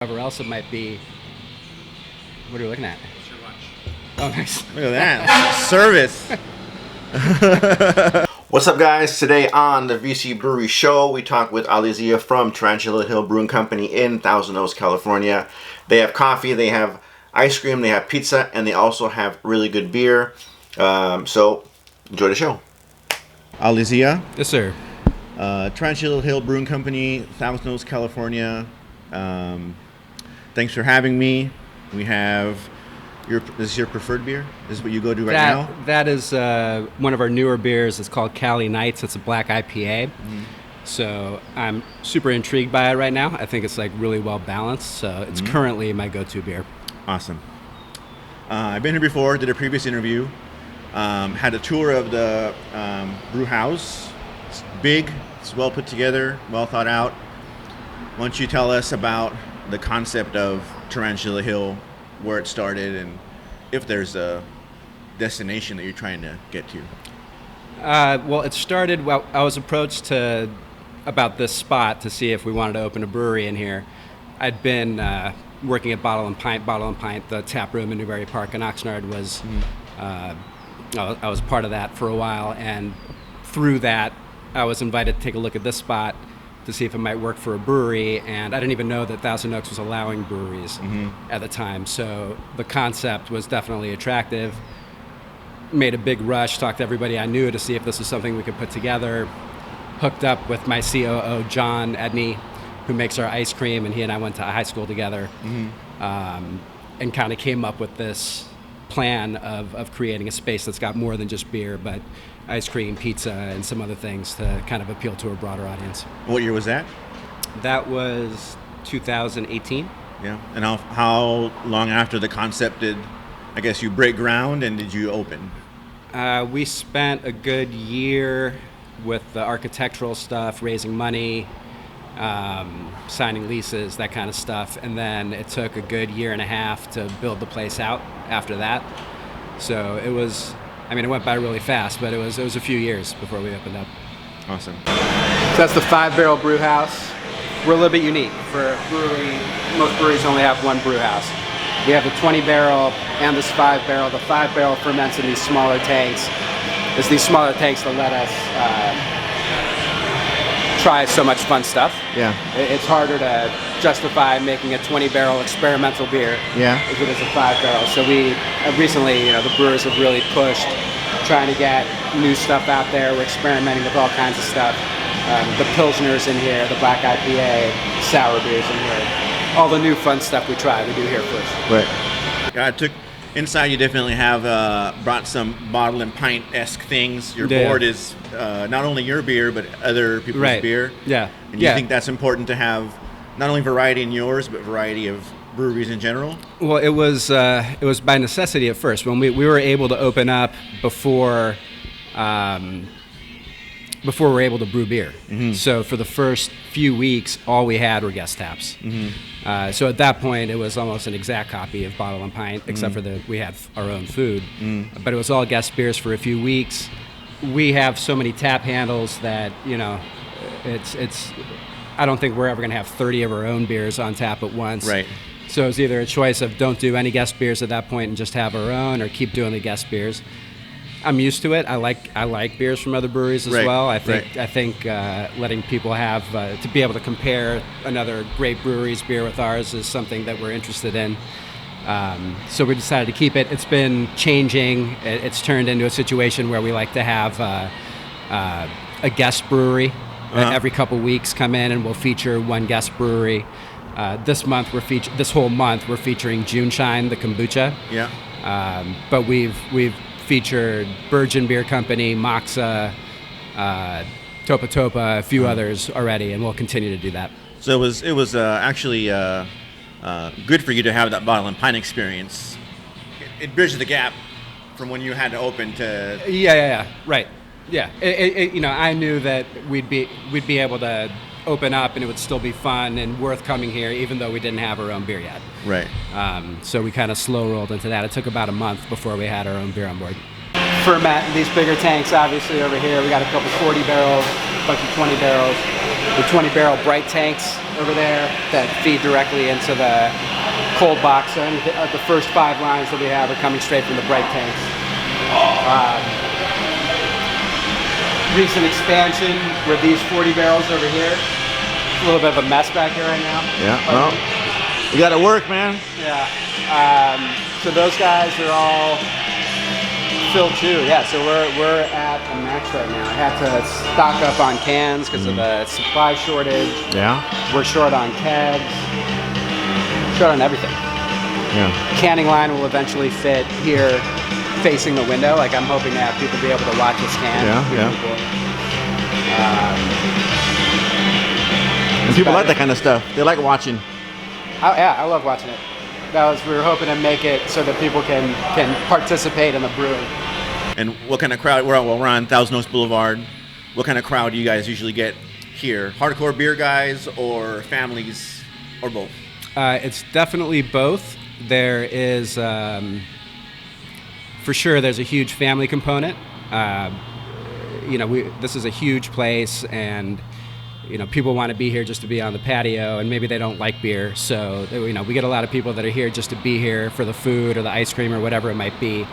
Whatever else it might be. What are you looking at? It's your lunch. Oh, nice. Look at that. Service. What's up, guys? Today on the VC Brewery Show, we talk with Alizia from Tarantula Hill Brewing Company in Thousand Oaks, California. They have coffee, they have ice cream, they have pizza, and they also have really good beer. So, enjoy the show. Alizia. Yes, sir. Tarantula Hill Brewing Company, Thousand Oaks, California. Thanks for having me. We have this is your preferred beer? This is what you go to right now? That is one of our newer beers. It's called Cali Nights. It's a black IPA. Mm-hmm. So I'm super intrigued by it right now. I think it's like really well balanced. So it's currently my go-to beer. Awesome. I've been here before, did a previous interview, had a tour of the Brewhouse. It's big, it's well put together, well thought out. Why don't you tell us about the concept of Tarantula Hill, where it started, and if there's a destination that you're trying to get to? Well, it started, I was approached about this spot to see if we wanted to open a brewery in here. I'd been working at Bottle and Pint, the tap room in Newbury Park in Oxnard was, I was part of that for a while, and through that, I was invited to take a look at this spot to see if it might work for a brewery, and I didn't even know that Thousand Oaks was allowing breweries at the time, so the concept was definitely attractive. Made a big rush, talked to everybody I knew to see if this was something we could put together. Hooked up with my COO, John Edney, who makes our ice cream, and he and I went to high school together, and kind of came up with this plan of creating a space that's got more than just beer, but ice cream, pizza, and some other things to kind of appeal to a broader audience. What year was that? That was 2018. Yeah. And how long after the concept did, I guess, you break ground, and did you open? We spent a good year with the architectural stuff, raising money, signing leases, that kind of stuff. And then it took a good year and a half to build the place out after that. So it was, it went by really fast, but it was a few years before we opened up. Awesome. So that's the 5-barrel brew house. We're a little bit unique. For a brewery, most breweries only have one brew house. We have the 20-barrel and this 5-barrel. The 5-barrel ferments in these smaller tanks. It's these smaller tanks that let us try so much fun stuff. Yeah. It's harder to justify making a 20-barrel experimental beer as it is a 5-barrel. So we recently, the brewers have really pushed trying to get new stuff out there. We're experimenting with all kinds of stuff. The Pilsners in here, the black IPA, sour beers in here. All the new fun stuff we try, we do here first. Right. Inside, you definitely have brought some Bottle and Pint-esque things. Your board is not only your beer, but other people's beer. Yeah. And you think that's important to have not only variety in yours, but variety of breweries in general? Well, it was by necessity at first. When we were able to open up before we were able to brew beer. So for the first few weeks, all we had were guest taps. So at that point, it was almost an exact copy of Bottle and Pint, except for we had our own food. But it was all guest beers for a few weeks. We have so many tap handles that, it's. I don't think we're ever going to have 30 of our own beers on tap at once. Right. So it's either a choice of don't do any guest beers at that point and just have our own, or keep doing the guest beers. I'm used to it. I like beers from other breweries as well. I think letting people have to be able to compare another great brewery's beer with ours is something that we're interested in. So we decided to keep it. It's been changing. It's turned into a situation where we like to have a guest brewery every couple weeks come in, and we'll feature one guest brewery. This whole month we're featuring Juneshine, the kombucha. Yeah. But we've featured Virgin Beer Company, Moxa, Topa Topa, a few others already, and we'll continue to do that. So it was actually good for you to have that Bottle and Pint experience. It bridged the gap from when you had to open to. Yeah. Right. Yeah. I knew that we'd be able to open up and it would still be fun and worth coming here, even though we didn't have our own beer yet. Right. So we kind of slow rolled into that. It took about a month before we had our own beer on board. Ferment in these bigger tanks, obviously over here. We got a couple 40 barrels, a bunch of 20 barrels. the 20-barrel bright tanks over there that feed directly into the cold box. So the first 5 lines that we have are coming straight from the bright tanks. Recent expansion with these 40 barrels over here. It's a little bit of a mess back here right now. Yeah, well, you got to work, man. Yeah. So those guys are all filled too. Yeah. So we're at a max right now. I had to stock up on cans because of the supply shortage. Yeah. We're short on kegs. Short on everything. Yeah. Canning line will eventually fit here, facing the window. Like I'm hoping to have people be able to watch us can. Yeah. And people like that kind of stuff. They like watching. Oh yeah, I love watching it. We were hoping to make it so that people can participate in the brewing. And what kind of crowd? We're on Thousand Oaks Boulevard. What kind of crowd do you guys usually get here? Hardcore beer guys or families or both? It's definitely both. There is, for sure, there's a huge family component. This is a huge place, and people want to be here just to be on the patio, and maybe they don't like beer. So, we get a lot of people that are here just to be here for the food or the ice cream or whatever it might be.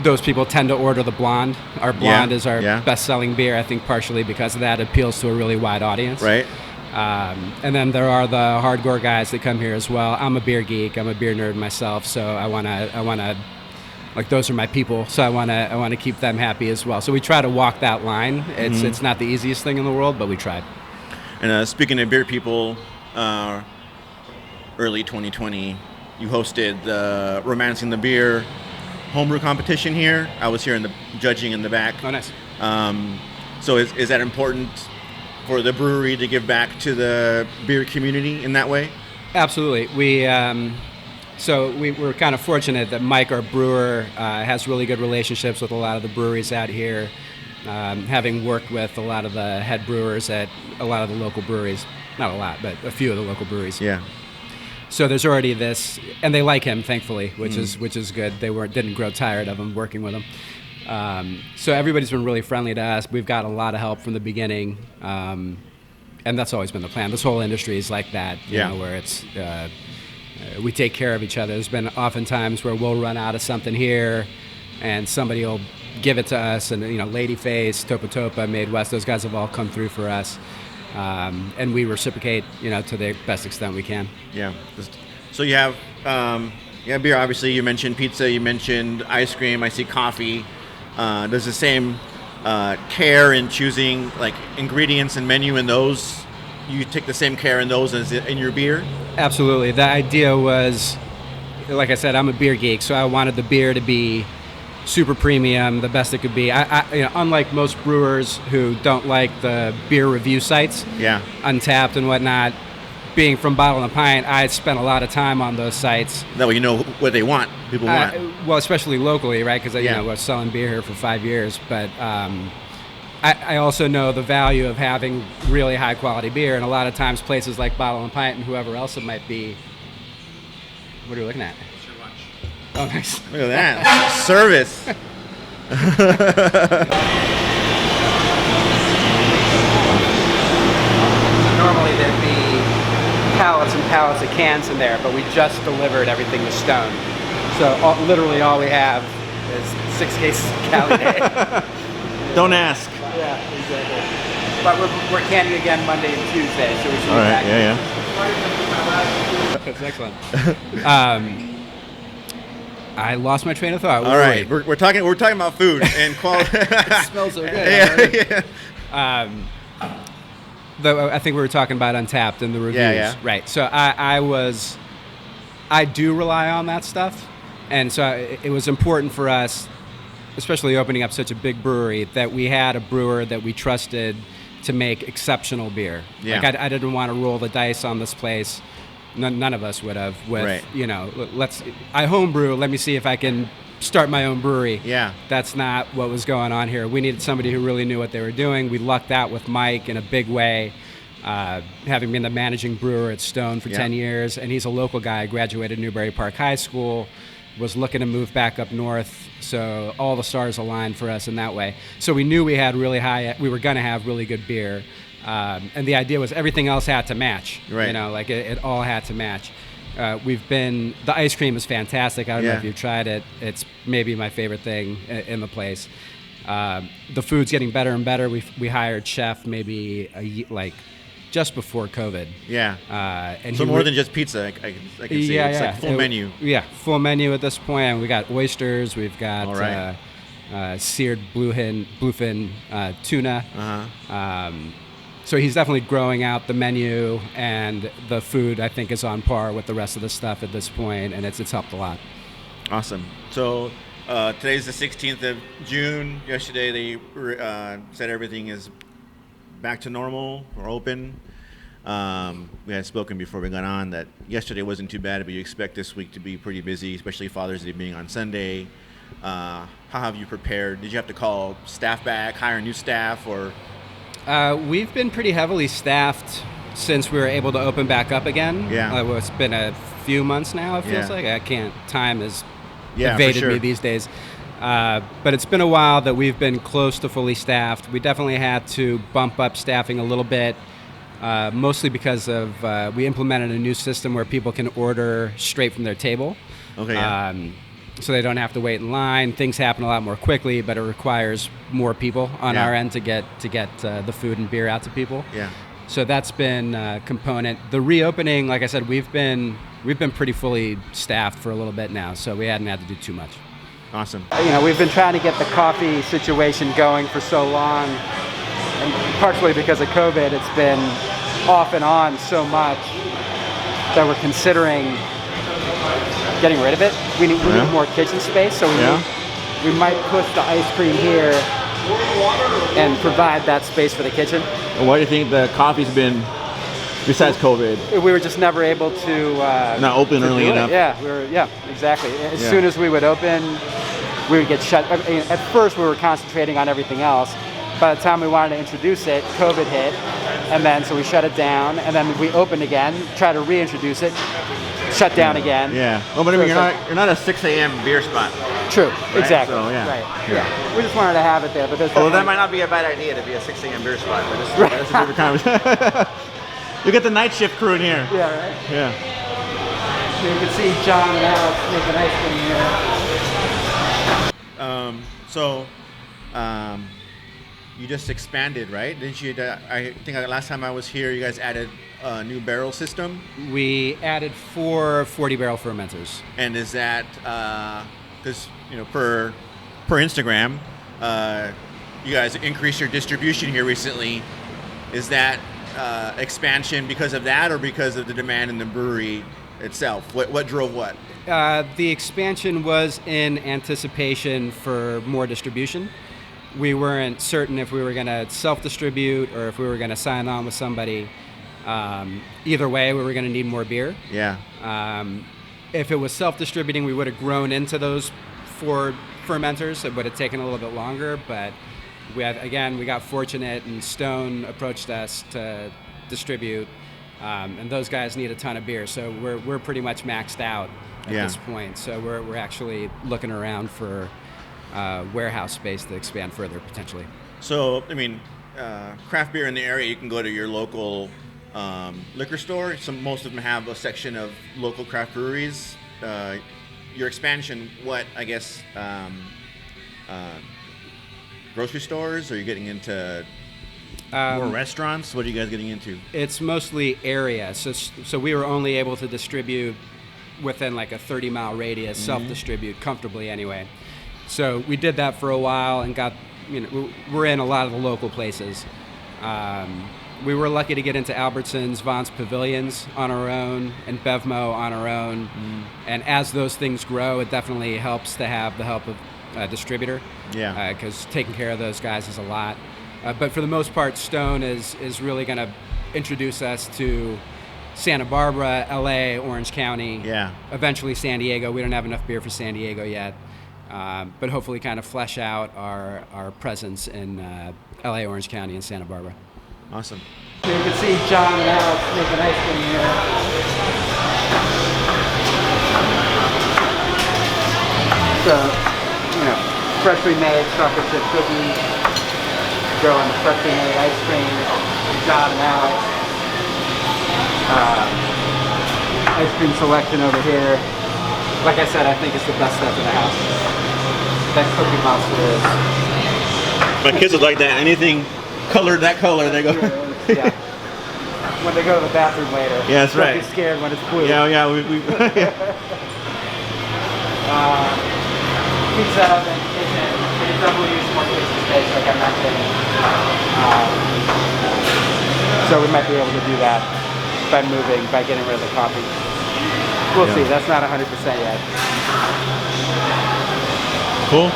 Those people tend to order the blonde. Our blonde is our best-selling beer, I think partially because of that. It appeals to a really wide audience. Right. And then there are the hardcore guys that come here as well. I'm a beer geek. I'm a beer nerd myself, so I wanna like those are my people. So I wanna keep them happy as well. So we try to walk that line. It's not the easiest thing in the world, but we try. And speaking of beer people, early 2020, you hosted the Romancing the Beer homebrew competition here. I was here judging in the back. Oh, nice. So is that important for the brewery to give back to the beer community in that way? Absolutely. We're kind of fortunate that Mike, our brewer, has really good relationships with a lot of the breweries out here, having worked with a lot of the head brewers at a lot of the local breweries. Not a lot, but a few of the local breweries. Yeah. So there's already this, and they like him, thankfully, which is good. They didn't grow tired of him working with him. So everybody's been really friendly to us. We've got a lot of help from the beginning, and that's always been the plan. This whole industry is like that, you know, where it's we take care of each other. There's been often times where we'll run out of something here, and somebody will give it to us. And Ladyface, Topa Topa, Made West, those guys have all come through for us, and we reciprocate, to the best extent we can. Yeah. So you have beer. Obviously, you mentioned pizza. You mentioned ice cream. I see coffee. Does the same care in choosing like ingredients and menu in those? You take the same care in those as in your beer? Absolutely. The idea was, like I said, I'm a beer geek, so I wanted the beer to be super premium, the best it could be. Unlike most brewers who don't like the beer review sites, Untapped and whatnot, being from Bottle and Pint, I spent a lot of time on those sites. That way you know what they want, people want. Well, especially locally, right? Because I was selling beer here for 5 years. But I also know the value of having really high-quality beer. And a lot of times places like Bottle and Pint and whoever else it might be. What are you looking at? It's your lunch. Oh, nice. Look at that. Service. Normally there'd be pallets and pallets of cans in there, but we just delivered everything to Stone. So literally all we have is 6 cases of Cali Day. Don't ask. Yeah, exactly. But we're canning again Monday and Tuesday, so we should All be right, back. That's excellent. I lost my train of thought. All right, we're talking about food and quality. It smells so good. Yeah. Though I think we were talking about Untapped and the reviews. Yeah. Right. So I do rely on that stuff, and so it was important for us, especially opening up such a big brewery, that we had a brewer that we trusted to make exceptional beer. Yeah. Like I didn't want to roll the dice on this place. None of us would have. With I homebrew. Let me see if I can start my own brewery. Yeah. That's not what was going on here. We needed somebody who really knew what they were doing. We lucked out with Mike in a big way, having been the managing brewer at Stone for 10 years, and he's a local guy, graduated Newbury Park High School, was looking to move back up north, so all the stars aligned for us in that way. So we knew we were going to have really good beer. And the idea was everything else had to match. Right. You know, like it all had to match. The ice cream is fantastic. I don't know if you've tried it. It's maybe my favorite thing in the place. The food's getting better and better. We hired chef maybe just before COVID. Yeah. And so more than just pizza, I can see. Yeah, it's like full menu. Yeah, full menu at this point. We got oysters. We've got seared bluefin tuna. Uh-huh. So he's definitely growing out the menu, and the food I think is on par with the rest of the stuff at this point, and it's helped a lot. Awesome. So today's the 16th of June. Yesterday they said everything is back to normal. We're open. We had spoken before we got on that yesterday wasn't too bad, but you expect this week to be pretty busy, especially Father's Day being on Sunday. How have you prepared? Did you have to call staff back, hire new staff, or? We've been pretty heavily staffed since we were able to open back up again. Yeah. It's been a few months now, it feels like. Time has for evaded sure. me these days. But it's been a while that we've been close to fully staffed. We definitely had to bump up staffing a little bit, mostly because of we implemented a new system where people can order straight from their table. Okay. Yeah. So they don't have to wait in line. Things happen a lot more quickly, but it requires more people on our end to get the food and beer out to people. Yeah. So that's been a component. The reopening, like I said, we've been pretty fully staffed for a little bit now, so we hadn't had to do too much. Awesome. You know, we've been trying to get the coffee situation going for so long, and partially because of COVID, it's been off and on so much that we're considering getting rid of it. We need more kitchen space, so we might push the ice cream here and provide that space for the kitchen. And why do you think the coffee's been, besides COVID? We were just never able to not open early enough. Yeah, exactly. As soon as we would open, we would get shut. I mean, at first, we were concentrating on everything else. By the time we wanted to introduce it, COVID hit, and then so we shut it down, and then we opened again, try to reintroduce it, shut down again. Yeah. Well, but I mean, you're not a 6 a.m. beer spot. True. Right? Exactly. So, Yeah. We just wanted to have it there, but there's Well, that might not be a bad idea to be a 6 a.m. beer spot, but that's a different conversation. You get the night shift crew in here. Yeah. Right. Yeah. So you can see John and Alex making ice cream here. You just expanded, right? Didn't you? I think last time I was here, you guys added a new barrel system. We added 4 40-barrel fermenters. And is that because per Instagram, you guys increased your distribution here recently? Is that expansion because of that, or because of the demand in the brewery itself? What drove what? The expansion was in anticipation for more distribution. We weren't certain if we were going to self-distribute or if we were going to sign on with somebody. Either way, we were going to need more beer. Yeah. If it was self-distributing, we would have grown into those 4 fermenters. It would have taken a little bit longer, but we got fortunate, and Stone approached us to distribute, and those guys need a ton of beer, so we're pretty much maxed out at this point. So we're actually looking around for warehouse space to expand further potentially. So I mean, craft beer in the area, you can go to your local liquor store. Most of them have a section of local craft breweries. Your expansion, grocery stores? Are you getting into more restaurants? What are you guys getting into? It's mostly area. So we were only able to distribute within like a 30-mile radius, self-distribute comfortably anyway. So we did that for a while and we're in a lot of the local places. We were lucky to get into Albertsons, Vaughn's Pavilions on our own, and Bevmo on our own. And as those things grow, it definitely helps to have the help of a distributor. Yeah. Because taking care of those guys is a lot. But for the most part, Stone is really going to introduce us to Santa Barbara, LA, Orange County. Yeah. Eventually San Diego. We don't have enough beer for San Diego yet. But hopefully kind of flesh out our presence in LA, Orange County, and Santa Barbara. Awesome. So you can see John and Alex making ice cream here. So, freshly made chocolate chip cookies, growing freshly made ice cream. John and Alex. Ice cream selection over here. Like I said, I think it's the best stuff in the house. That Cookie Monster is. My kids would like that. Anything colored that color, they go. Yeah. When they go to the bathroom later. Yeah, that's right. Don't be scared when it's blue. Yeah. Pizza oven, kitchen. We can double use more kitchen space, like I mentioned. So we might be able to do that by getting rid of the coffee. We'll see. That's not 100% yet. Cool.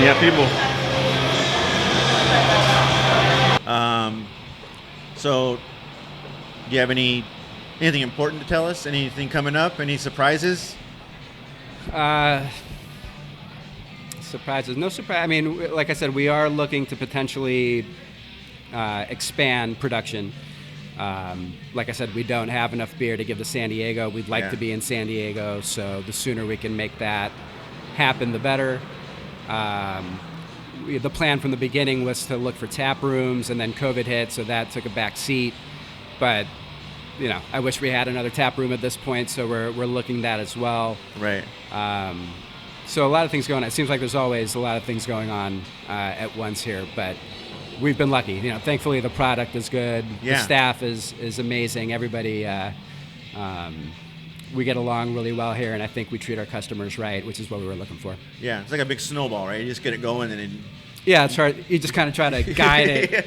Yeah, people. So, do you have anything important to tell us? Anything coming up? Any surprises? Surprises? No surprise. I mean, like I said, we are looking to potentially expand production. Like I said, we don't have enough beer to give to San Diego. We'd like to be in San Diego, so the sooner we can make that happen, the better. The plan from the beginning was to look for tap rooms, and then COVID hit, so that took a back seat. But, you know, I wish we had another tap room at this point, so we're looking that as well. Right. So a lot of things going on. It seems like there's always a lot of things going on at once here, but we've been lucky. You know, thankfully the product is good. Yeah. The staff is amazing. Everybody, we get along really well here, and I think we treat our customers right, which is what we were looking for. Yeah, it's like a big snowball, right? You just get it going and then... Yeah, it's hard. You just kind of try to guide it.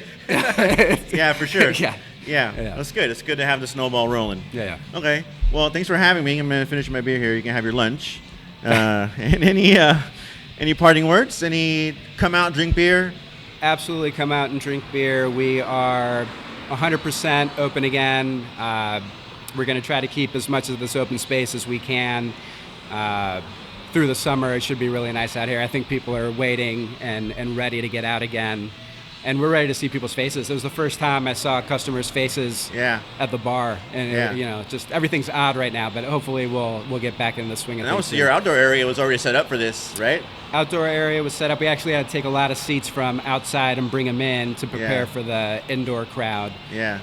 Yeah, for sure. Yeah. That's good. It's good to have the snowball rolling. Yeah. Okay. Well, thanks for having me. I'm going to finish my beer here. You can have your lunch. And any parting words? Any come out, drink beer? Absolutely come out and drink beer. We are 100% open again. We're going to try to keep as much of this open space as we can. Through the summer, it should be really nice out here. I think people are waiting and ready to get out again. And we're ready to see people's faces. It was the first time I saw customers' faces at the bar. And, you know, just everything's odd right now, but hopefully we'll get back in the swing of things. And your outdoor area was already set up for this, right? Outdoor area was set up. We actually had to take a lot of seats from outside and bring them in to prepare for the indoor crowd. Yeah.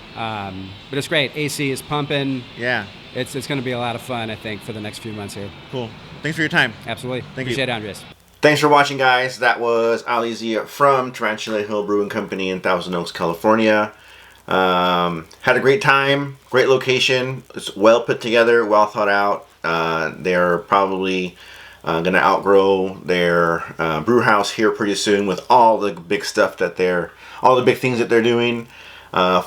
But it's great. AC is pumping. Yeah. It's going to be a lot of fun, I think, for the next few months here. Cool. Thanks for your time. Absolutely. you. Appreciate it, Andres. Thanks for watching, guys. That was Ali Zia from Tarantula Hill Brewing Company in Thousand Oaks, California. Had a great time. Great location. It's well put together, well thought out. They're probably going to outgrow their brew house here pretty soon with all the big stuff all the big things that they're doing.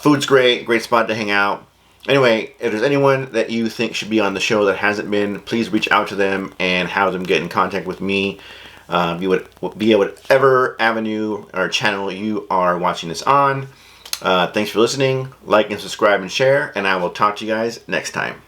Food's great. Great spot to hang out. Anyway, if there's anyone that you think should be on the show that hasn't been, please reach out to them and have them get in contact with me. Be whatever avenue or channel you are watching this on. Thanks for listening. Like and subscribe and share, and I will talk to you guys next time.